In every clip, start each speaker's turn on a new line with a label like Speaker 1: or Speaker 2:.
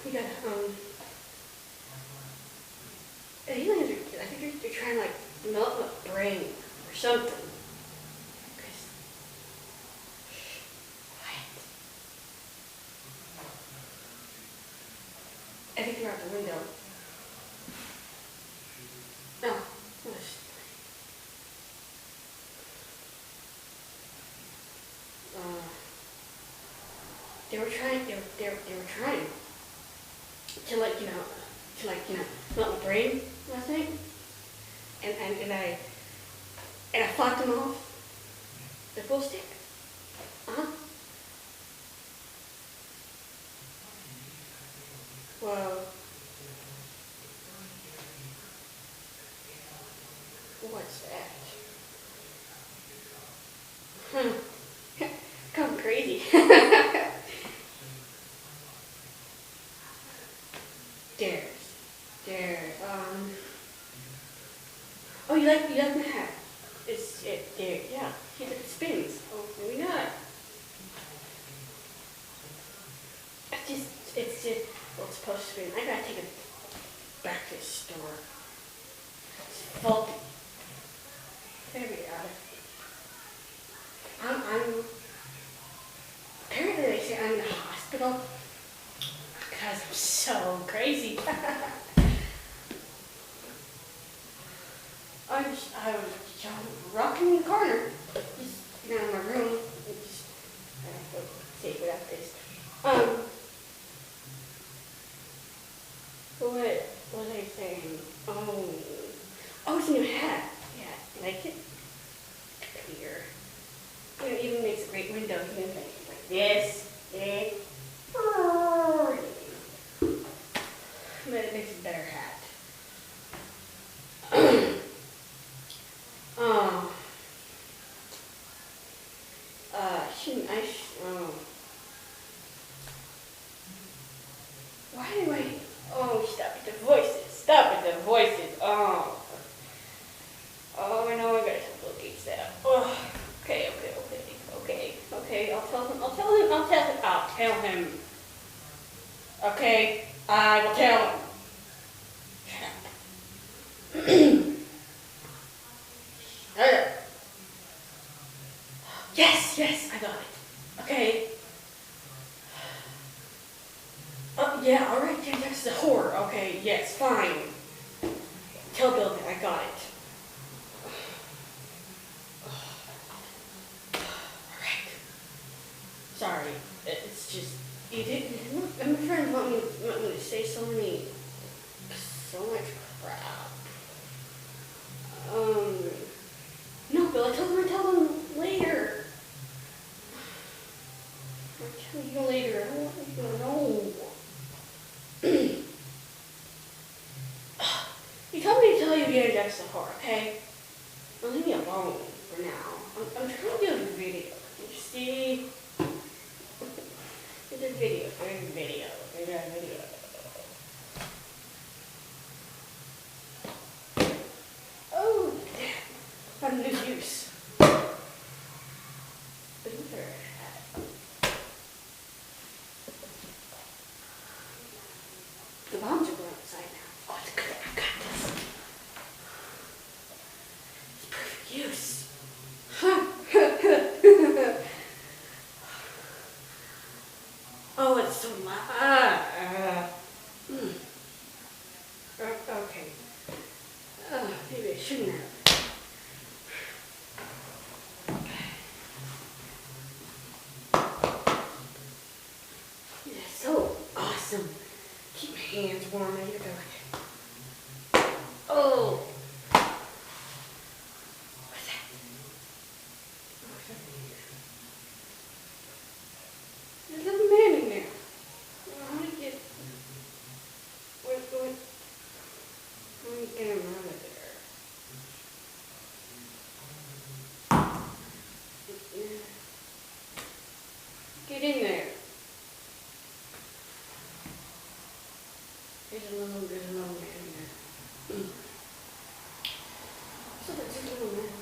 Speaker 1: You got aliens are, I think they're trying to like melt my brain or something. 'Cause, what? I think they're out the window. No. Uh, they were trying to like, melt my brain last night. And I fought them off. The full stick. Uh-huh. Well, what's that? Come crazy. Stairs. Stairs. Oh, you like my hat? There, yeah. It spins. Oh, maybe not. It's just, well, it's supposed to spin. I gotta take it back to the store. It's faulty. There we are. Apparently they say I'm in the hospital because I'm so crazy. I was rocking in the corner, just, in my room. I have to say it without this. What was I saying? Oh, it's a new hat. Yeah, you like it? Clear. It even makes a great window. You can like this. Yeah. But it makes a better hat. Oh. Shouldn't I? Why do I? Oh, stop with the voices. Stop with the voices. Oh. Oh, I know I gotta locate that. Oh. Okay. I'll tell him. Okay, I will tell him. Yes, I got it. Okay. Yeah, alright, yeah, that's the whore. Okay, yes, fine. Tell Bill that I got it. Alright. Sorry, it's just, you didn't, and my friends want me to say so much crap. No, Bill, I'll tell them later. I'll tell you later. I don't want you to know. You told me to tell you again, Jackson Horror, okay? Now leave me alone for now. I'm trying to do a video. You see? There's a video. Oh, damn. Found a new use. Boozer hat. The bombs are going outside now. Oh, it's good. I got this. It's perfect use. Oh, it's so loud. Okay. Maybe I shouldn't have. It's so awesome. Keep my hands warm. I gotta go. Oh. What's that? Oh, something here. There's a little man in there. How do you get? How do you get him out of there? Get in there. There's a little man in there. So that's a little man.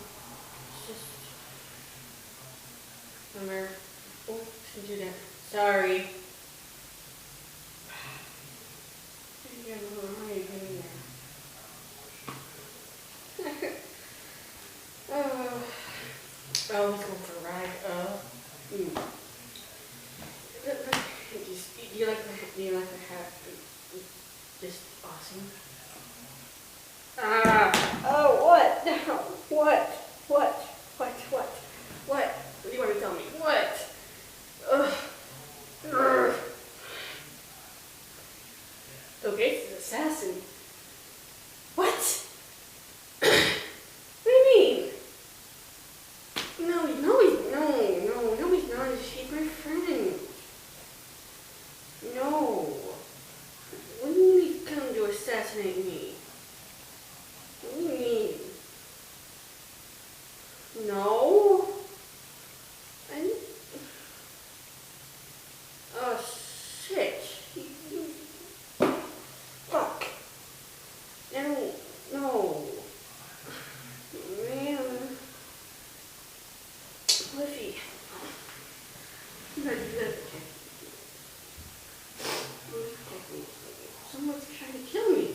Speaker 1: It's just. Remember? Oh, shouldn't do that. Sorry. Do you like a hat? Just awesome. Ah! Oh, what? No. What? What? What? What? What? What do you want to tell me? What? Ugh. Ugh. Bill Gates is assassin. What? What do you mean? No, he's not. He's my friend. No. What do you mean he's coming to assassinate me? What do you mean? No. I... Oh, shit. Fuck. No. Man. Liffy. You gotta do that. Someone's trying to kill me.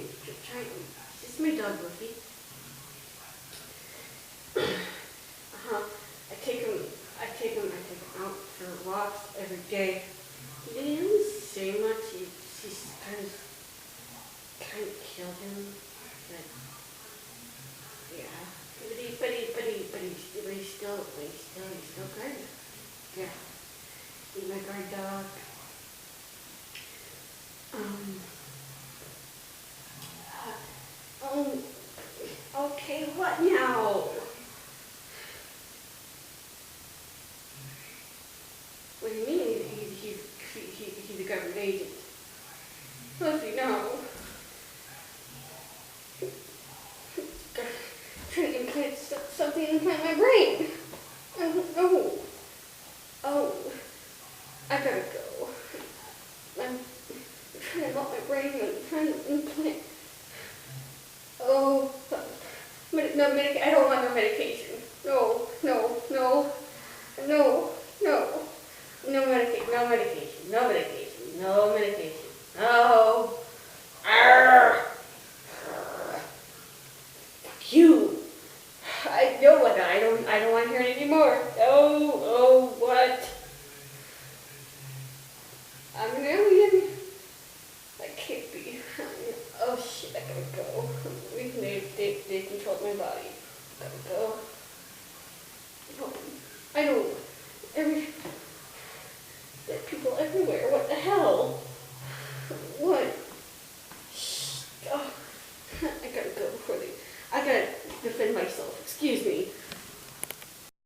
Speaker 1: It's my dog, Liffy. I take him out for walks every day. He didn't really say much. He's kind of killed him. But yeah. But he's still good. Yeah. He's my guard dog. Okay, what now? What do you mean he's a government agent? Luffy, no. Trying to implant something inside my brain. No. Oh, I gotta go. I'm trying to melt my brain and trying to implant. Oh, no, I don't want no medication. No. No medication. No. Arrgh. Fuck you. I know what I don't want to hear it anymore. Oh, what? I'm an alien. I can't be. Oh shit, I gotta go. They controlled my body. Gotta go. I don't. There are people everywhere. What the hell? What? Shh. Oh, I gotta go I gotta defend myself. Excuse me.